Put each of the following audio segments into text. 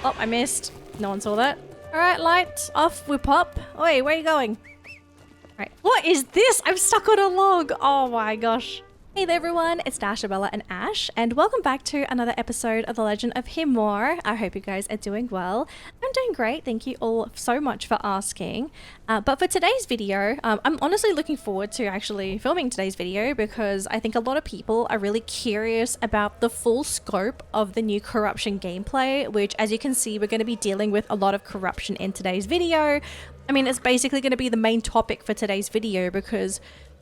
Oh, I missed. No one saw that. All right, light off. We pop. Wait, where are you going? All right. What is this? I'm stuck on a log. Oh my gosh. Hey there everyone, it's Dashabella and Ash, and welcome back to another episode of The Legend of Khiimori. I hope you guys are doing well. I'm doing great, thank you all so much for asking. But for today's video, I'm honestly looking forward to actually filming today's video because I think a lot of people are really curious about the full scope of the new corruption gameplay, which as you can see, we're going to be dealing with a lot of corruption in today's video. I mean, it's basically going to be the main topic for today's video because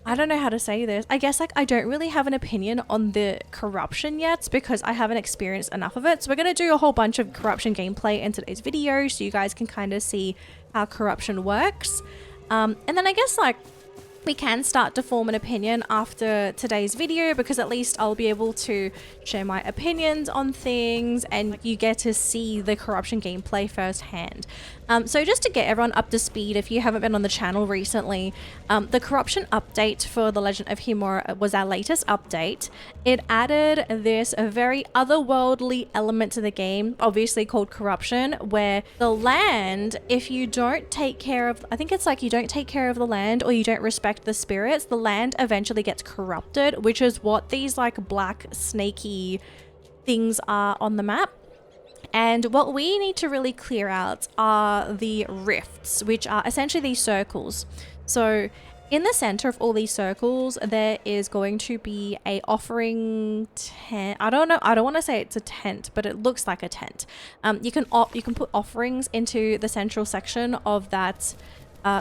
I don't know how to say this. I guess like I don't really have an opinion on the corruption yet because I haven't experienced enough of it. So we're going to do a whole bunch of corruption gameplay in today's video so you guys can kind of see how corruption works. And then I guess like we can start to form an opinion after today's video because at least I'll be able to share my opinions on things and you get to see the corruption gameplay firsthand. So just to get everyone up to speed, if you haven't been on the channel recently, the corruption update for The Legend of Khiimori was our latest update. It added this very otherworldly element to the game, obviously called corruption, where the land, if you don't take care of, I think it's like you don't take care of the land or you don't respect the spirits, the land eventually gets corrupted, which is what these like black snaky things are on the map. And what we need to really clear out are the rifts, which are essentially these circles. So in the center of all these circles, there is going to be a offering tent. I don't know. I don't want to say it's a tent, but it looks like a tent. You can put offerings into the central section of that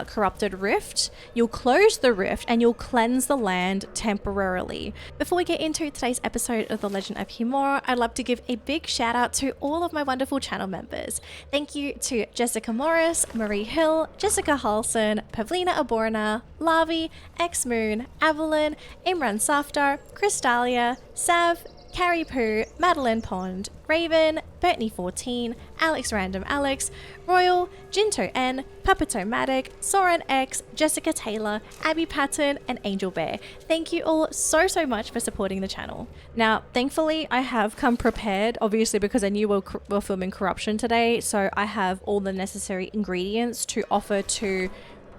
corrupted rift. You'll close the rift and you'll cleanse the land temporarily. Before we get into today's episode of The Legend of Khiimori, I'd love to give a big shout out to all of my wonderful channel members. Thank you to Jessica Morris, Marie Hill, Jessica Halson, Pavlina Aborna, Lavi, X Moon, Evelyn, Imran Safdar, Crystalia, Sav, Carrie Poo, Madeline Pond, Raven, Bertney14, Alex Random Alex, Royal, Jinto N, Puppetomatic, Soren X, Jessica Taylor, Abby Patton, and Angel Bear. Thank you all so much for supporting the channel. Now, thankfully, I have come prepared, obviously because I knew we're filming corruption today, so I have all the necessary ingredients to offer to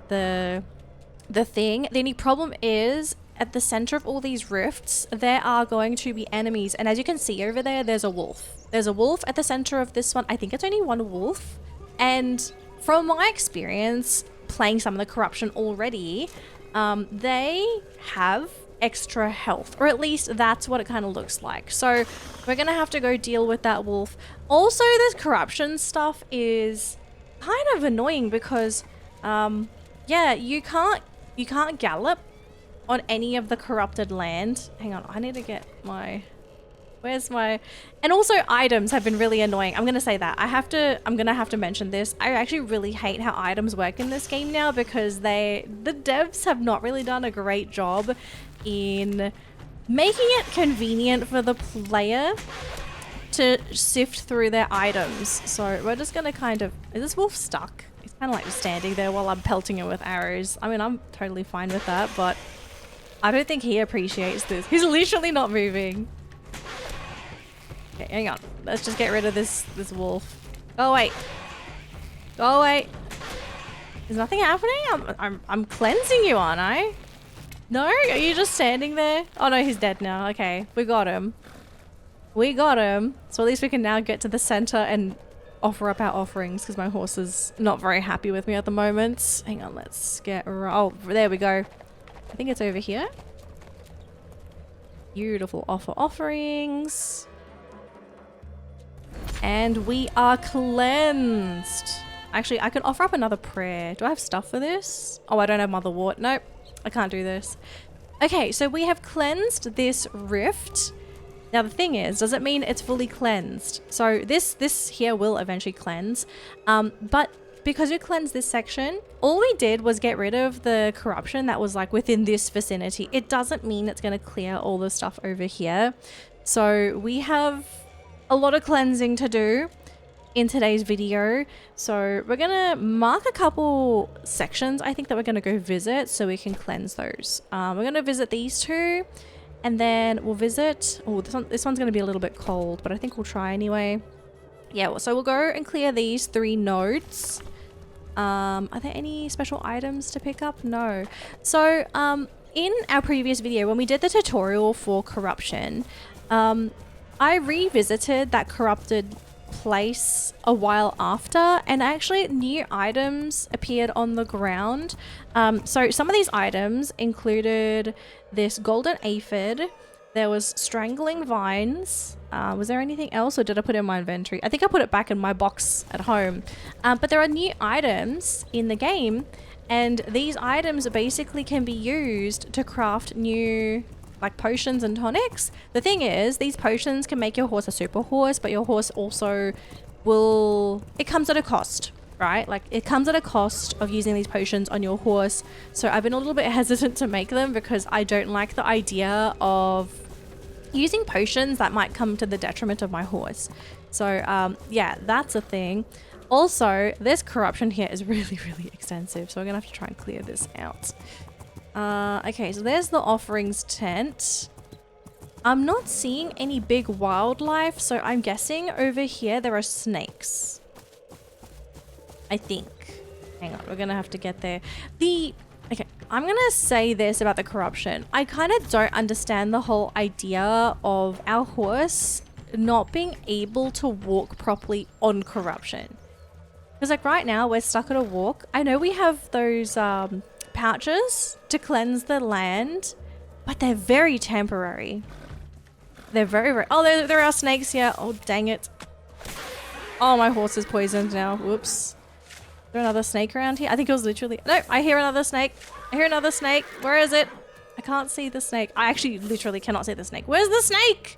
the thing. The only problem is, at the center of all these rifts, there are going to be enemies. And as you can see over there, there's a wolf. There's a wolf at the center of this one. I think it's only one wolf. And from my experience playing some of the corruption already, they have extra health, or at least that's what it kind of looks like. So we're going to have to go deal with that wolf. Also, this corruption stuff is kind of annoying because, yeah, you can't gallop on any of the corrupted land. Hang on, I need to get my, where's my, and also items have been really annoying. I'm gonna say that. I'm gonna have to mention this. I actually really hate how items work in this game now because the devs have not really done a great job in making it convenient for the player to sift through their items. So we're just gonna kind of, is this wolf stuck? He's kind of like standing there while I'm pelting it with arrows. I mean, I'm totally fine with that, but I don't think he appreciates this. He's literally not moving. Okay, hang on. Let's just get rid of this wolf. Go away. Go away. Is nothing happening? I'm cleansing you, aren't I? No? Are you just standing there? Oh no, he's dead now. Okay, we got him. We got him. So at least we can now get to the center and offer up our offerings because my horse is not very happy with me at the moment. Hang on, let's get... Oh, there we go. I think it's over here. Beautiful offerings. And we are cleansed. Actually, I can offer up another prayer. Do I have stuff for this? Oh, I don't have motherwort. Nope, I can't do this. Okay, so we have cleansed this rift. Now the thing is, does it mean it's fully cleansed? So this here will eventually cleanse. But because we cleansed this section, all we did was get rid of the corruption that was like within this vicinity. It doesn't mean it's going to clear all the stuff over here. So we have a lot of cleansing to do in today's video. So we're going to mark a couple sections, I think, that we're going to go visit so we can cleanse those. We're going to visit these two and then we'll visit... Oh, this one's going to be a little bit cold, but I think we'll try anyway. Yeah, so we'll go and clear these 3 nodes. Are there any special items to pick up? No. So, in our previous video, when we did the tutorial for corruption, I revisited that corrupted place a while after, and actually new items appeared on the ground. So some of these items included this golden aphid. There was strangling vines. Was there anything else, or did I put it in my inventory? I think I put it back in my box at home. But there are new items in the game, and these items basically can be used to craft new like potions and tonics. The thing is, these potions can make your horse a super horse, but your horse also will, it comes at a cost, right? Like it comes at a cost of using these potions on your horse. So I've been a little bit hesitant to make them because I don't like the idea of using potions that might come to the detriment of my horse. So yeah, that's a thing. Also, this corruption here is really, really extensive. So I'm gonna have to try and clear this out. Okay, so there's the offerings tent. I'm not seeing any big wildlife, so I'm guessing over here there are snakes. I think. Hang on, we're gonna have to get there. Okay, I'm gonna say this about the corruption. I kind of don't understand the whole idea of our horse not being able to walk properly on corruption. Because like right now we're stuck at a walk. I know we have those pouches to cleanse the land, but they're very temporary. They're very oh, there are snakes here. Oh dang it. Oh, my horse is poisoned now. Whoops. Is there another snake around here? I think it was literally, no, I hear another snake. I hear another snake. Where is it? I can't see the snake. I actually literally cannot see the snake. Where's the snake?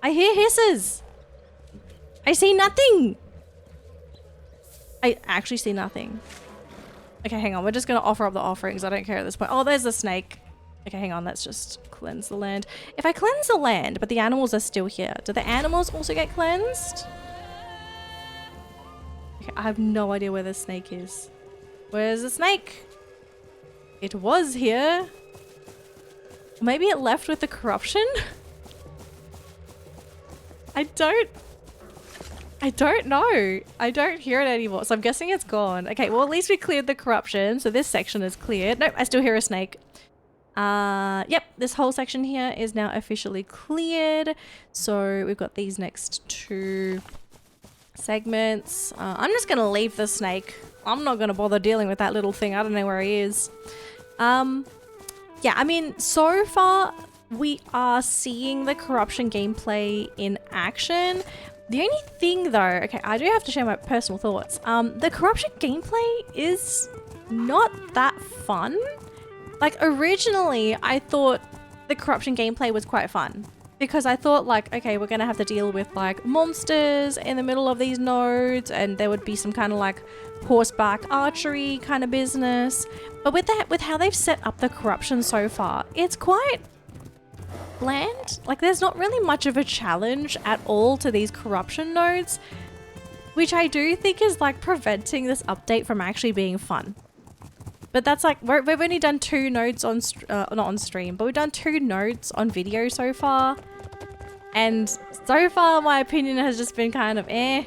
I hear hisses. I see nothing. I actually see nothing. Okay, hang on. We're just going to offer up the offerings. I don't care at this point. Oh, there's the snake. Okay, hang on. Let's just cleanse the land. If I cleanse the land, but the animals are still here, do the animals also get cleansed? Okay, I have no idea where the snake is. Where's the snake? It was here. Maybe it left with the corruption? I don't know. I don't hear it anymore, so I'm guessing it's gone. Okay, well at least we cleared the corruption, so this section is cleared. Nope, I still hear a snake. Yep, this whole section here is now officially cleared. So we've got these next 2 segments. I'm just gonna leave the snake. I'm not gonna bother dealing with that little thing. I don't know where he is. Yeah, I mean, so far we are seeing the corruption gameplay in action. The only thing though, okay, I do have to share my personal thoughts. The corruption gameplay is not that fun. Like originally I thought the corruption gameplay was quite fun because I thought like, okay, we're gonna have to deal with like monsters in the middle of these nodes, and there would be some kind of like horseback archery kind of business. But with how they've set up the corruption so far, it's quite bland. Like there's not really much of a challenge at all to these corruption nodes, which I do think is like preventing this update from actually being fun. But that's like, we've only done 2 nodes on, not on stream, but we've done 2 nodes on video so far. And so far my opinion has just been kind of eh.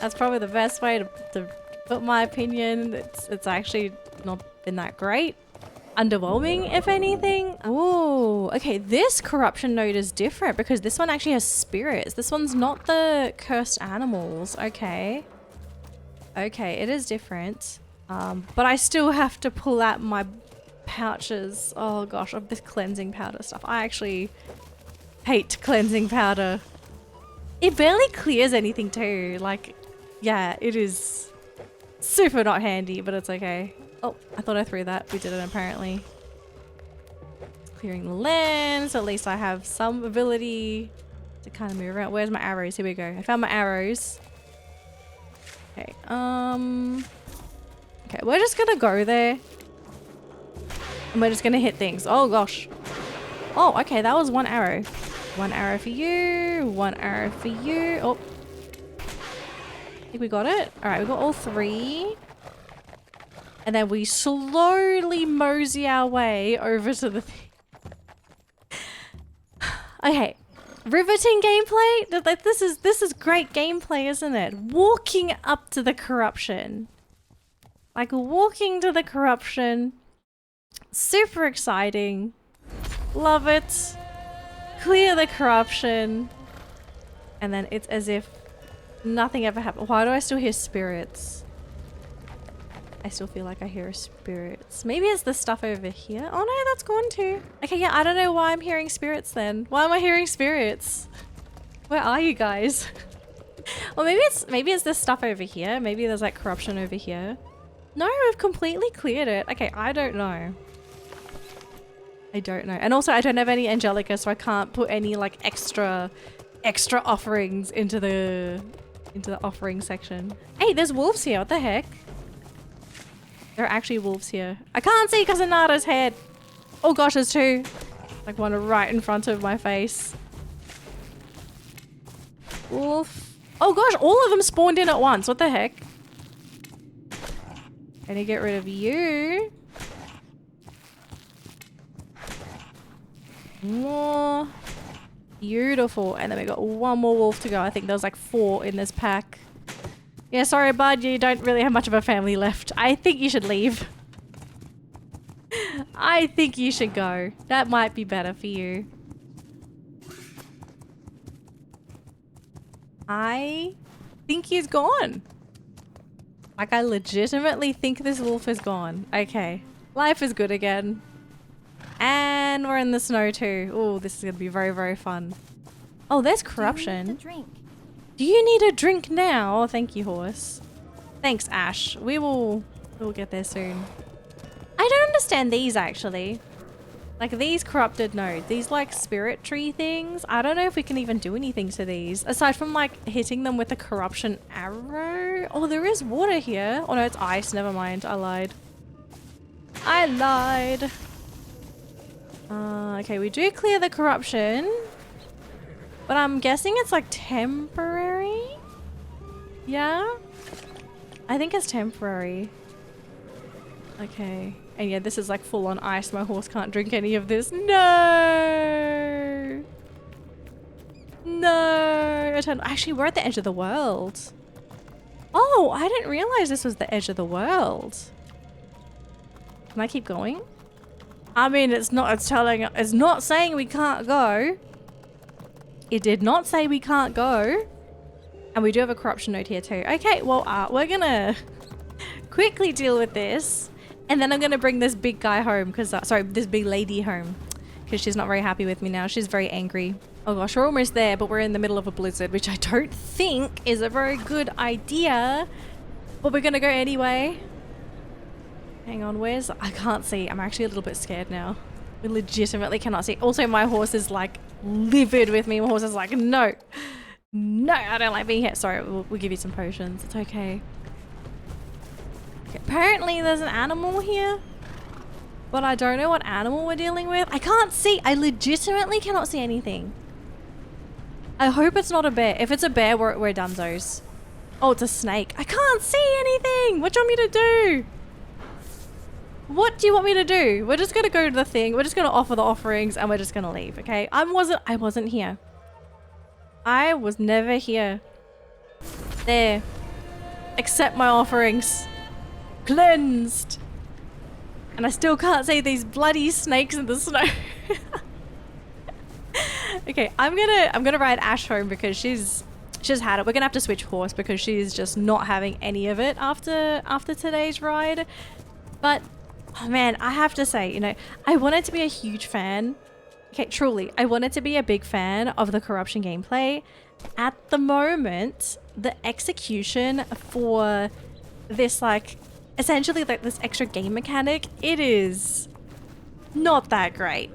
That's probably the best way to put my opinion. It's actually not been that great. Underwhelming, if anything. Oh, okay, this corruption node is different because this one actually has spirits. This one's not the cursed animals. Okay. Okay, it is different. But I still have to pull out my pouches. Oh gosh, of this cleansing powder stuff. I actually hate cleansing powder. It barely clears anything too. Like, yeah, it is super not handy, but it's okay. Oh, I thought I threw that. We didn't apparently. Clearing the land, so at least I have some ability to kind of move around. Where's my arrows? Here we go. I found my arrows. Okay, okay, we're just gonna go there. And we're just gonna hit things. Oh gosh. Oh, okay, that was 1 arrow. 1 arrow for you, 1 arrow for you. Oh. I think we got it. Alright, we got all 3. And then we slowly mosey our way over to the thing. Okay, Riveting gameplay? Like, this is great gameplay, isn't it? Walking up to the corruption. Like, walking to the corruption. Super exciting. Love it. Clear the corruption. And then it's as if nothing ever happened. Why do I still hear spirits? I still feel like I hear spirits. Maybe it's the stuff over here. Oh no, that's gone too. Okay, yeah, I don't know why I'm hearing spirits then. Why am I hearing spirits? Where are you guys? Well, maybe it's this stuff over here. Maybe there's like corruption over here. No, we've completely cleared it. Okay, I don't know. I don't know. And also I don't have any Angelica, so I can't put any like extra offerings into the offering section. Hey, there's wolves here. What the heck? There are actually wolves here. I can't see because of Nada's head. Oh gosh, there's two. Like one right in front of my face. Wolf. Oh gosh, all of them spawned in at once. What the heck? I need to get rid of you. More. Beautiful. And then we got one more wolf to go. I think there's like 4 in this pack. Yeah, sorry, bud. You don't really have much of a family left. I think you should leave. I think you should go. That might be better for you. I think he's gone. Like, I legitimately think this wolf is gone. Okay. Life is good again. And we're in the snow too. Oh, this is going to be very, very fun. Oh, there's corruption. Do you need a drink now? Oh, thank you, horse. Thanks, Ash. We'll get there soon. I don't understand these actually. Like these corrupted nodes, these like spirit tree things. I don't know if we can even do anything to these aside from like hitting them with a corruption arrow. Oh, there is water here. Oh no, it's ice. Never mind. I lied. I lied. Okay, we do clear the corruption. But I'm guessing it's like temporary? Yeah? I think it's temporary. Okay. And yeah, this is like full on ice. My horse can't drink any of this. No! No! Actually, we're at the edge of the world. Oh, I didn't realize this was the edge of the world. Can I keep going? I mean, it's not saying we can't go. It did not say we can't go. And we do have a corruption node here too. Okay, well, we're gonna quickly deal with this. And then I'm gonna bring this big guy home because, sorry, this big lady home. Because she's not very happy with me now. She's very angry. Oh gosh, we're almost there, but we're in the middle of a blizzard, which I don't think is a very good idea. But we're gonna go anyway. Hang on, I can't see. I'm actually a little bit scared now. We legitimately cannot see. Also, my horse is like livid with me. My horse is like, no, I don't like being here. Sorry, we'll give you some potions. It's okay. Apparently there's an animal here, but I don't know what animal we're dealing with. I can't see. I legitimately cannot see anything. I hope it's not a bear. If it's a bear, we're dunzos. Oh, it's a snake. I can't see anything. What do you want me to do? What do you want me to do? We're just gonna go to the thing. We're just gonna offer the offerings and we're just gonna leave, okay? I wasn't here. I was never here. There. Accept my offerings. Cleansed. And I still can't see these bloody snakes in the snow. Okay, I'm gonna ride Ash home because she's had it. We're gonna have to switch horse because she's just not having any of it after today's ride. But oh man, I have to say, you know, I wanted to be a huge fan. Okay, truly, I wanted to be a big fan of the corruption gameplay. At the moment, the execution for this, like, essentially like this extra game mechanic, it is not that great.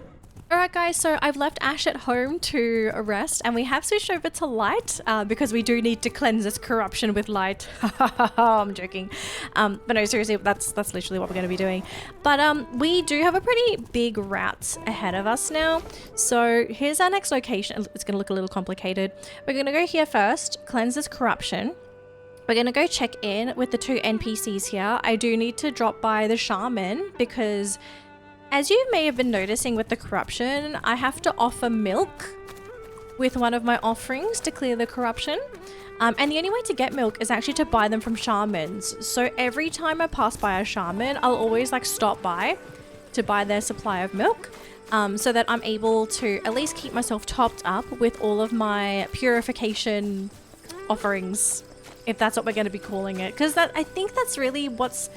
Alright guys, so I've left Ash at home to rest and we have switched over to light because we do need to cleanse this corruption with light. I'm joking. But no, seriously, that's literally what we're going to be doing. But we do have a pretty big route ahead of us now. So here's our next location. It's going to look a little complicated. We're going to go here first, cleanse this corruption. We're going to go check in with the 2 NPCs here. I do need to drop by the Shaman because as you may have been noticing with the corruption, I have to offer milk with one of my offerings to clear the corruption. And the only way to get milk is actually to buy them from shamans. So every time I pass by a shaman, I'll always like stop by to buy their supply of milk, so that I'm able to at least keep myself topped up with all of my purification offerings, if that's what we're going to be calling it. Because I think that's really what's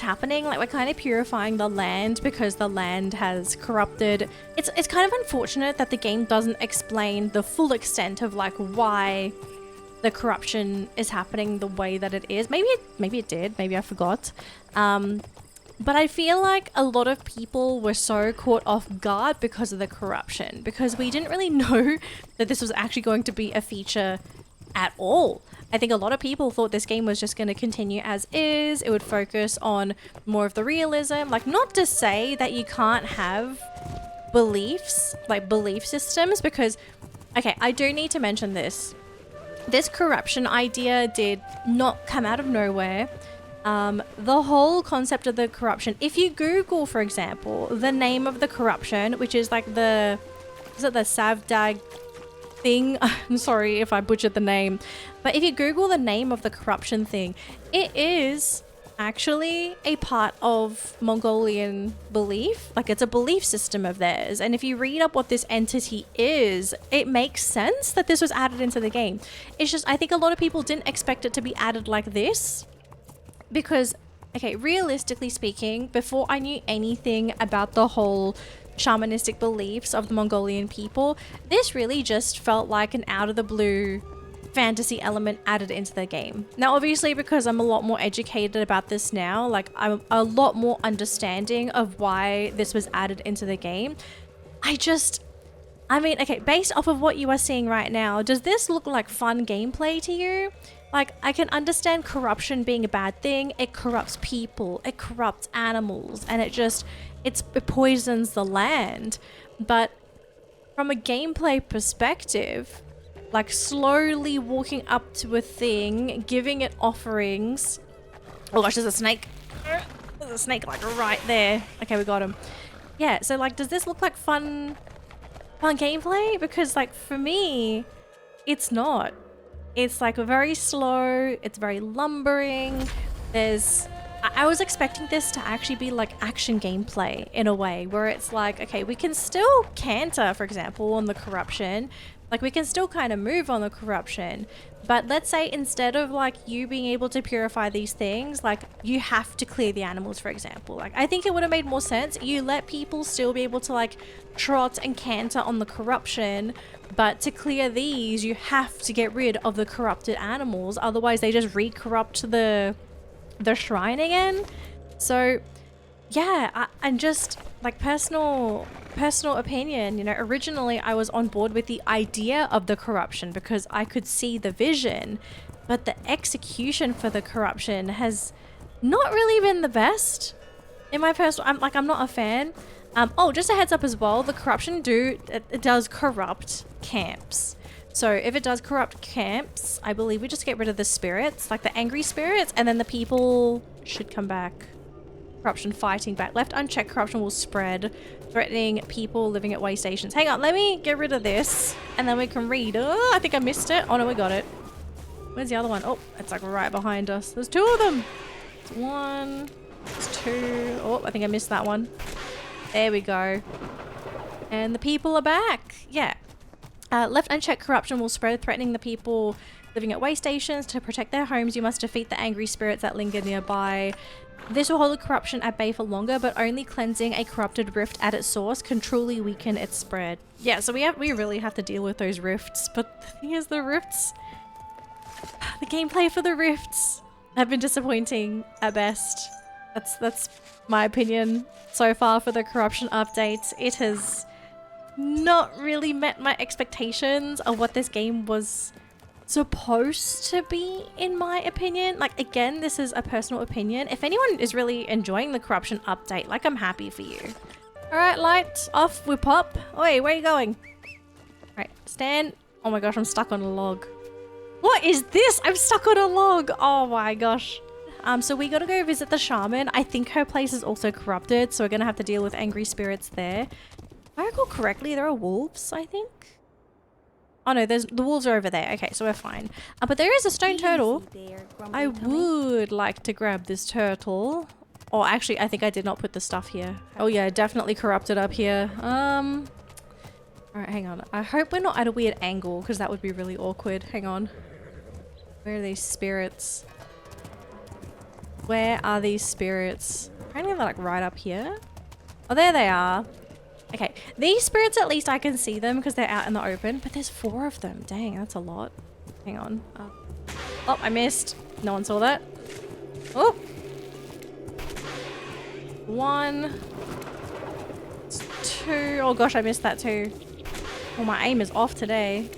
happening. Like, we're kind of purifying the land because the land has corrupted. It's kind of unfortunate that the game doesn't explain the full extent of like why the corruption is happening the way that it is. Maybe it did. Maybe I forgot. But I feel like a lot of people were so caught off guard because of the corruption, because we didn't really know that this was actually going to be a feature at all. I think a lot of people thought this game was just going to continue as is. It would focus on more of the realism. Like, not to say that you can't have beliefs, like belief systems, because, okay, I do need to mention this. This corruption idea did not come out of nowhere. The whole concept of the corruption, if you Google, for example, the name of the corruption, which is like is it the Savdag thing? I'm sorry if I butchered the name, but if you Google the name of the corruption thing, it is actually a part of Mongolian belief. Like, it's a belief system of theirs. And if you read up what this entity is, it makes sense that this was added into the game. It's just, I think a lot of people didn't expect it to be added like this. Because, okay, realistically speaking, before I knew anything about the whole shamanistic beliefs of the Mongolian people, this really just felt like an out of the blue fantasy element added into the game. Now, obviously, because I'm a lot more educated about this now, like, I'm a lot more understanding of why this was added into the game. I mean, okay, based off of what you are seeing right now, does this look like fun gameplay to you? Like, I can understand corruption being a bad thing. It corrupts people, it corrupts animals, and it poisons the land. But from a gameplay perspective, like slowly walking up to a thing, giving it offerings. Oh gosh, there's a snake. There's a snake like right there. Okay, we got him. Yeah, so like, does this look like fun gameplay? Because like, for me, it's not. It's like very slow, it's very lumbering. I was expecting this to actually be like action gameplay in a way, where it's like, okay, we can still canter, for example, on the corruption. Like, we can still kind of move on the corruption. But let's say instead of like you being able to purify these things, like you have to clear the animals, for example. Like, I think it would have made more sense. You let people still be able to like trot and canter on the corruption, but to clear these, you have to get rid of the corrupted animals. Otherwise, they just re-corrupt the shrine again. So yeah, I'm just like, personal opinion, you know, originally I was on board with the idea of the corruption because I could see the vision, but the execution for the corruption has not really been the best in my personal. I'm not a fan. Oh, just a heads up as well, the corruption it does corrupt camps. So if it does corrupt camps, I believe we just get rid of the spirits, like the angry spirits, and then the people should come back. Corruption fighting back. Left unchecked, corruption will spread, threatening people living at way stations. Hang on, let me get rid of this, and then we can read. Oh, I think I missed it. Oh no, we got it. Where's the other one? Oh, it's like right behind us. There's two of them. It's one. It's two. Oh, I think I missed that one. There we go. And the people are back. Yeah. Left unchecked, corruption will spread, threatening the people living at way stations. To protect their homes, you must defeat the angry spirits that linger nearby. This will hold the corruption at bay for longer, but only cleansing a corrupted rift at its source can truly weaken its spread. Yeah, so we really have to deal with those rifts. But the thing is, the rifts, the gameplay for the rifts have been disappointing at best. That's my opinion so far for the corruption updates. It has not really met my expectations of what this game was supposed to be, in my opinion. Like, again, this is a personal opinion. If anyone is really enjoying the corruption update, like, I'm happy for you. All right, lights off, we pop. Oi, where are you going? All right, stand. Oh my gosh, I'm stuck on a log. What is this? I'm stuck on a log. Oh my gosh. So we gotta go visit the shaman. I think her place is also corrupted, so we're gonna have to deal with angry spirits there. If I recall correctly, there are wolves, I think. Oh no, there's the wolves are over there. Okay, so we're fine. But there is a stone turtle. I would like to grab this turtle. Oh, actually, I think I did not put the stuff here. Oh yeah, definitely corrupted up here. All right, hang on. I hope we're not at a weird angle because that would be really awkward. Hang on. Where are these spirits? Where are these spirits? Apparently they're like right up here. Oh, there they are. Okay, these spirits at least I can see them because they're out in the open, but there's 4 of them. Dang, that's a lot. Hang on. Oh, I missed. No one saw that. Oh. 1. 2. Oh gosh, I missed that too. Oh, my aim is off today.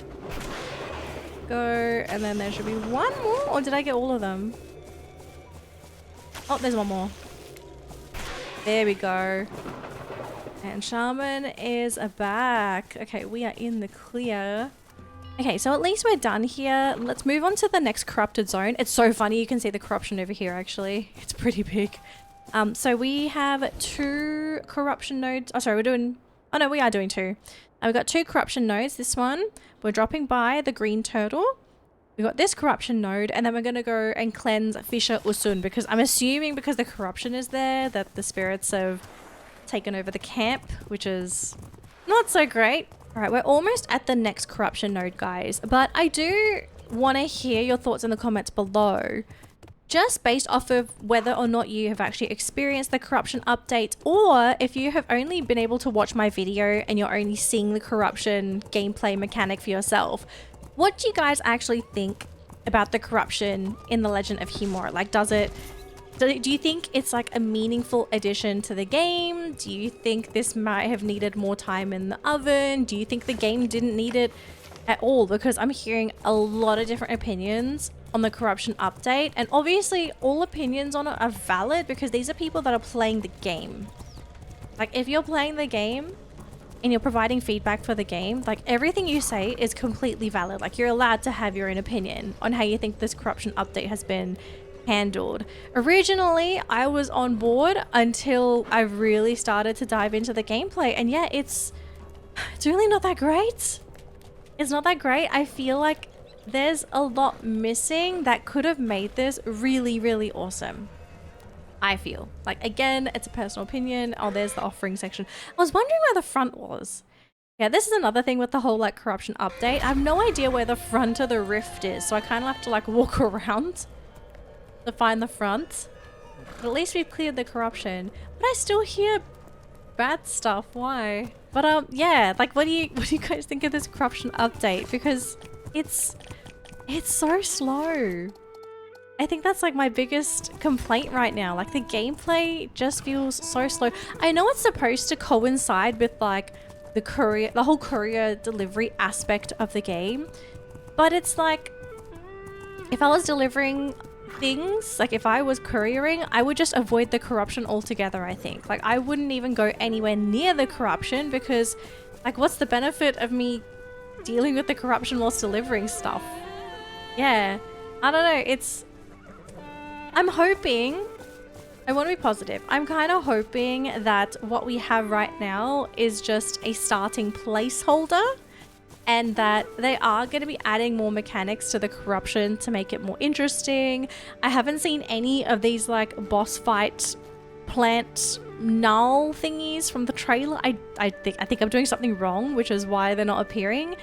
Go, and then there should be 1 more, or did I get all of them? Oh, there's 1 more. There we go. And Shaman is back. Okay, we are in the clear. Okay, so at least we're done here. Let's move on to the next corrupted zone. It's so funny, you can see the corruption over here actually. It's pretty big. So we have 2 corruption nodes. Oh, sorry, we're doing... Oh no, we are doing 2. We've got 2 corruption nodes. This one, we're dropping by the green turtle. We got this corruption node, and then we're going to go and cleanse Fisher Usun, because I'm assuming because the corruption is there that the spirits have taken over the camp, which is not so great. All right, we're almost at the next corruption node, guys, but I do want to hear your thoughts in the comments below, just based off of whether or not you have actually experienced the corruption update, or if you have only been able to watch my video and you're only seeing the corruption gameplay mechanic for yourself. What do you guys actually think about the corruption in the Legend of Khiimori? Like, do you think it's like a meaningful addition to the game? Do you think this might have needed more time in the oven? Do you think the game didn't need it at all? Because I'm hearing a lot of different opinions on the corruption update, and obviously all opinions on it are valid because these are people that are playing the game. Like, if you're playing the game and you're providing feedback for the game, like, everything you say is completely valid. Like, you're allowed to have your own opinion on how you think this corruption update has been handled. Originally, I was on board until I really started to dive into the gameplay, and yeah, it's really not that great. It's not that great. I feel like there's a lot missing that could have made this really, really awesome. I feel like, again, it's a personal opinion. Oh, there's the offering section. I was wondering where the front was. Yeah, this is another thing with the whole like corruption update. I have no idea where the front of the rift is, so I kind of have to like walk around to find the front. But at least we've cleared the corruption. But I still hear bad stuff. Why? But yeah, like, what do you guys think of this corruption update? Because it's so slow. I think that's like my biggest complaint right now. Like, the gameplay just feels so slow. I know it's supposed to coincide with like the whole courier delivery aspect of the game, but it's like, if I was delivering things, like if I was couriering, I would just avoid the corruption altogether. I think, like, I wouldn't even go anywhere near the corruption, because like, what's the benefit of me dealing with the corruption whilst delivering stuff? Yeah, I don't know. I'm hoping, I want to be positive. I'm kind of hoping that what we have right now is just a starting placeholder, and that they are going to be adding more mechanics to the corruption to make it more interesting. I haven't seen any of these like boss fight plant null thingies from the trailer. I think I'm doing something wrong, which is why they're not appearing.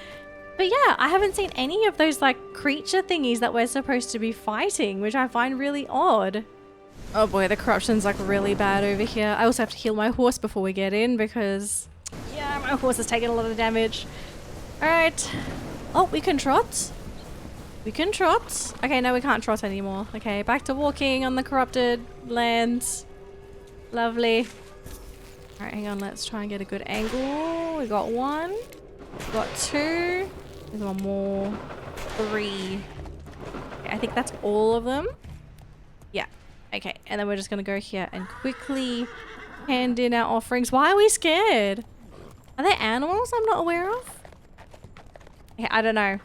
But yeah, I haven't seen any of those like creature thingies that we're supposed to be fighting, which I find really odd. Oh boy, the corruption's like really bad over here. I also have to heal my horse before we get in because, yeah, my horse is taking a lot of damage. Alright. Oh, we can trot. We can trot. Okay, no, we can't trot anymore. Okay, back to walking on the corrupted lands. Lovely. Alright, hang on. Let's try and get a good angle. We got 1. We got 2. There's 1 more. 3. Okay, I think that's all of them. Yeah. Okay, and then we're just going to go here and quickly hand in our offerings. Why are we scared? Are there animals I'm not aware of? Okay, I don't know.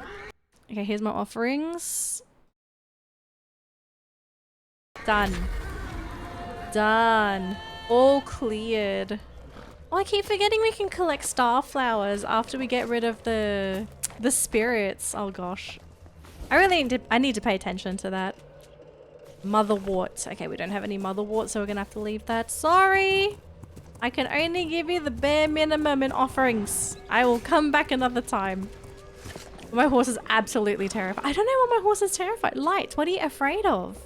Okay, here's my offerings. Done. Done. All cleared. Oh, I keep forgetting we can collect star flowers after we get rid of the the spirits. Oh gosh. I need to pay attention to that. Motherwort. Okay, we don't have any motherwort, so we're gonna have to leave that. Sorry. I can only give you the bare minimum in offerings. I will come back another time. My horse is absolutely terrified. I don't know what my horse is terrified. Light, what are you afraid of?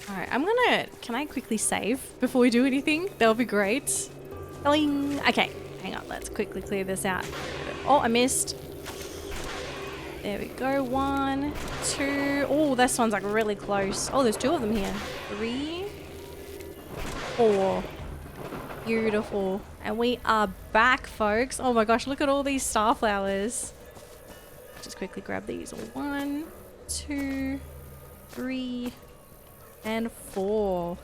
All right, can I quickly save before we do anything? That would be great. Boing. Okay, hang on. Let's quickly clear this out. Oh, I missed. There we go. 1, 2. Oh, this one's like really close. Oh, there's 2 of them here. 3, 4. Beautiful. And we are back, folks. Oh my gosh, look at all these starflowers. Just quickly grab these. 1, 2, 3, and 4.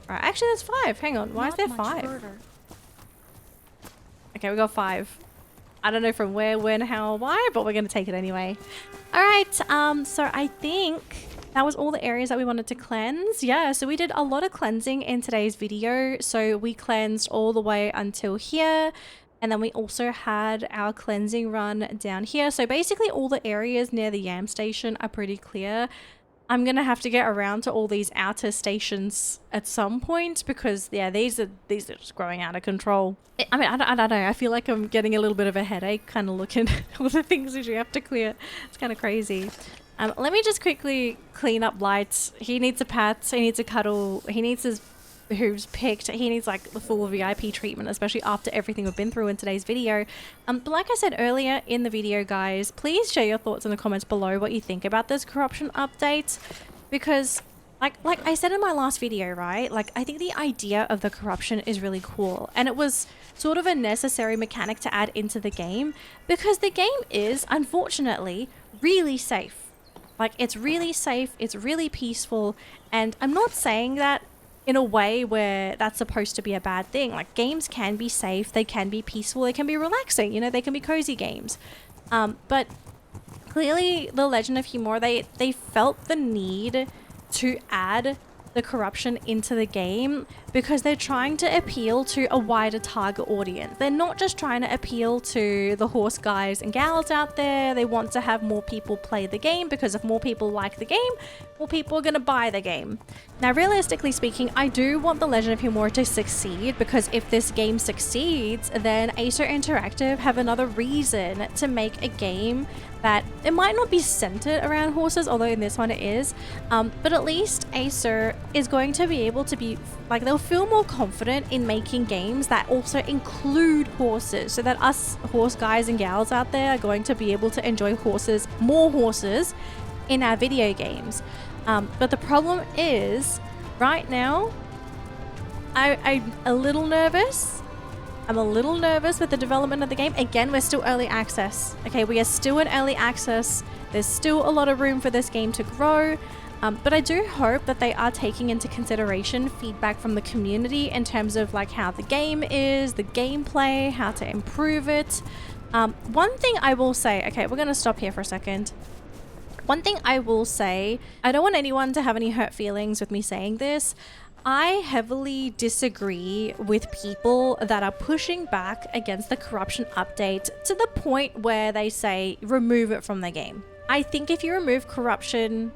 Right, actually there's 5. Hang on, why is there 5? Further. Okay, we got 5. I don't know from where, when, how, why, but we're gonna take it anyway. All right, so I think that was all the areas that we wanted to cleanse. Yeah, so we did a lot of cleansing in today's video. So we cleansed all the way until here. And then we also had our cleansing run down here. So basically all the areas near the Yam station are pretty clear. I'm going to have to get around to all these outer stations at some point because, yeah, these are just growing out of control. I mean, I don't know. I feel like I'm getting a little bit of a headache kind of looking at all the things that you have to clear. It's kind of crazy. Let me just quickly clean up Lights. He needs a pat. He needs a cuddle. He needs his hooves picked. He needs like the full VIP treatment, especially after everything we've been through in today's video. But like I said earlier in the video, guys, please share your thoughts in the comments below what you think about this corruption update, because like I said in my last video, right, like I think the idea of the corruption is really cool, and it was sort of a necessary mechanic to add into the game because the game is unfortunately really safe. Like it's really safe, it's really peaceful, and I'm not saying that in a way where that's supposed to be a bad thing. Like games can be safe, they can be peaceful, they can be relaxing, you know, they can be cozy games. But clearly the Legend of Khiimori, they felt the need to add the corruption into the game because they're trying to appeal to a wider target audience. They're not just trying to appeal to the horse guys and gals out there. They want to have more people play the game because if more people like the game, more people are going to buy the game. Now, realistically speaking, I do want the Legend of Khiimori to succeed because if this game succeeds, then Acer Interactive have another reason to make a game that it might not be centered around horses, although in this one it is, but at least Acer is going to be able to be, like, they'll feel more confident in making games that also include horses, so that us horse guys and gals out there are going to be able to enjoy horses, more horses, in our video games. But the problem is, right now, I'm a little nervous. I'm a little nervous with the development of the game. Again, we're still early access. Okay, we are still in early access. There's still a lot of room for this game to grow. But I do hope that they are taking into consideration feedback from the community in terms of like how the game is, the gameplay, how to improve it. One thing I will say, okay, we're going to stop here for a second. One thing I will say, I don't want anyone to have any hurt feelings with me saying this. I heavily disagree with people that are pushing back against the corruption update to the point where they say remove it from the game. I think if you remove corruption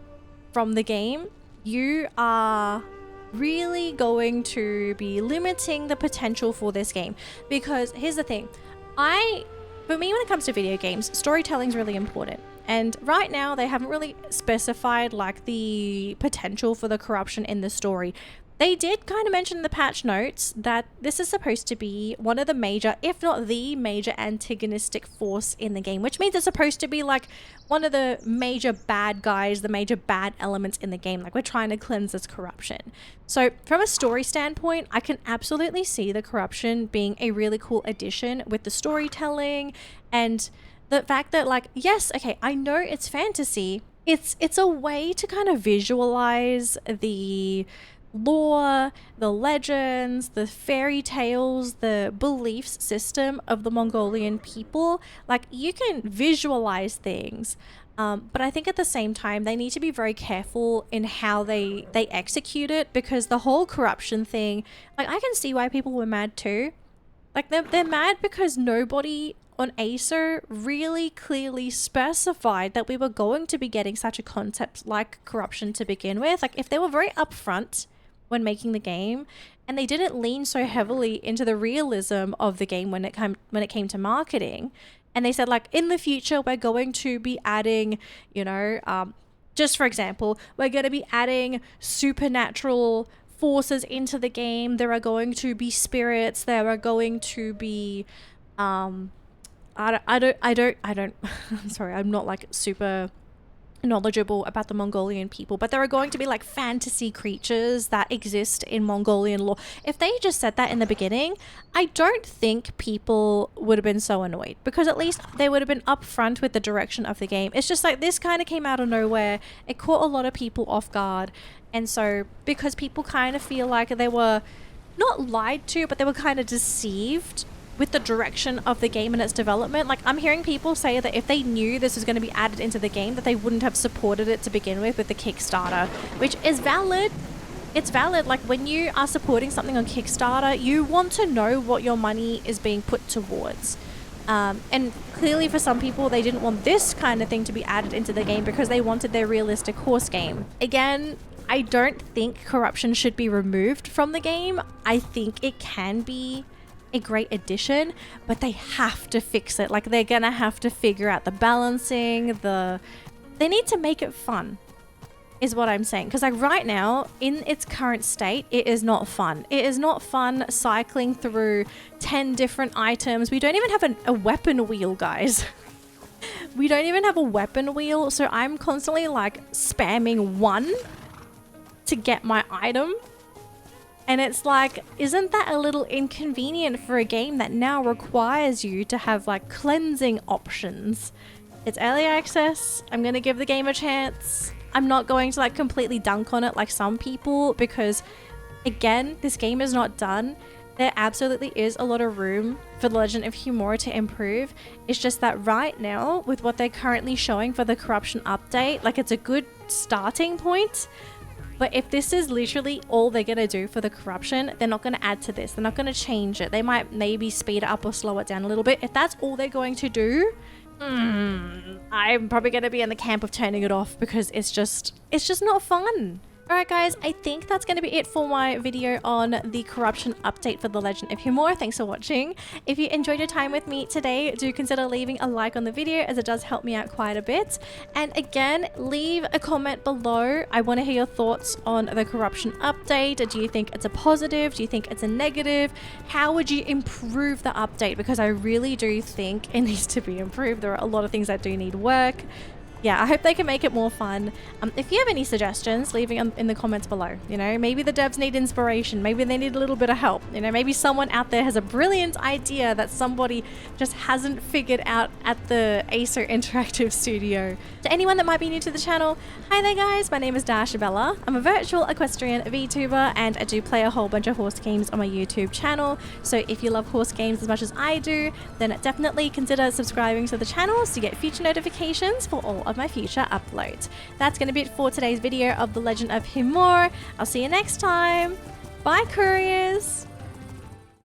from the game, you are really going to be limiting the potential for this game. Because here's the thing, for me, when it comes to video games, storytelling is really important. And right now they haven't really specified like the potential for the corruption in the story. They did kind of mention in the patch notes that this is supposed to be one of the major, if not the major antagonistic force in the game, which means it's supposed to be like one of the major bad guys, the major bad elements in the game. Like we're trying to cleanse this corruption. So from a story standpoint, I can absolutely see the corruption being a really cool addition with the storytelling and the fact that like, yes, okay, I know it's fantasy. It's a way to kind of visualize the lore, the legends, the fairy tales, the beliefs system of the Mongolian people. Like you can visualize things, but I think at the same time they need to be very careful in how they execute it, because the whole corruption thing, like I can see why people were mad too. Like they're mad because nobody on Acer really clearly specified that we were going to be getting such a concept like corruption to begin with. Like if they were very upfront when making the game and they didn't lean so heavily into the realism of the game when it came to marketing, and they said like in the future we're going to be adding, you know, just for example, we're going to be adding supernatural forces into the game. There are going to be spirits. There are going to be, I don't, I'm sorry, I'm not like super knowledgeable about the Mongolian people, but there are going to be like fantasy creatures that exist in Mongolian lore. If they just said that in the beginning, I don't think people would have been so annoyed, because at least they would have been upfront with the direction of the game. It's just like this kind of came out of nowhere. It caught a lot of people off guard. And so because people kind of feel like they were not lied to, but they were kind of deceived with the direction of the game and its development. Like I'm hearing people say that if they knew this was going to be added into the game, that they wouldn't have supported it to begin with the Kickstarter, which is valid. It's valid. Like when you are supporting something on Kickstarter, you want to know what your money is being put towards. And clearly for some people, they didn't want this kind of thing to be added into the game because they wanted their realistic horse game. Again, I don't think corruption should be removed from the game. I think it can be a great addition, but they have to fix it. Like they're gonna have to figure out the balancing, they need to make it fun, is what I'm saying. Because like right now, in its current state, it is not fun. It is not fun cycling through 10 different items. We don't even have a weapon wheel, guys. We don't even have a weapon wheel, so I'm constantly like spamming 1 to get my item. And it's like, isn't that a little inconvenient for a game that now requires you to have like cleansing options? It's early access. I'm gonna give the game a chance. I'm not going to like completely dunk on it like some people, because again, this game is not done. There absolutely is a lot of room for The Legend of Khiimori to improve. It's just that right now, with what they're currently showing for the corruption update, like it's a good starting point. But if this is literally all they're going to do for the corruption, they're not going to add to this. They're not going to change it. They might maybe speed it up or slow it down a little bit. If that's all they're going to do, I'm probably going to be in the camp of turning it off, because it's just not fun. Alright guys, I think that's going to be it for my video on the corruption update for The Legend of Khiimori. Thanks for watching. If you enjoyed your time with me today, do consider leaving a like on the video, as it does help me out quite a bit. And again, leave a comment below. I want to hear your thoughts on the corruption update. Do you think it's a positive? Do you think it's a negative? How would you improve the update? Because I really do think it needs to be improved. There are a lot of things that do need work. Yeah, I hope they can make it more fun. If you have any suggestions, leave it in the comments below. You know, maybe the devs need inspiration. Maybe they need a little bit of help. You know, maybe someone out there has a brilliant idea that somebody just hasn't figured out at the Acer Interactive Studio. To anyone that might be new to the channel, hi there guys, my name is Dashabella. I'm a virtual equestrian VTuber, and I do play a whole bunch of horse games on my YouTube channel. So if you love horse games as much as I do, then definitely consider subscribing to the channel to get future notifications for all of my future uploads. That's going to be it for today's video of The Legend of Khiimori. I'll see you next time. Bye, couriers!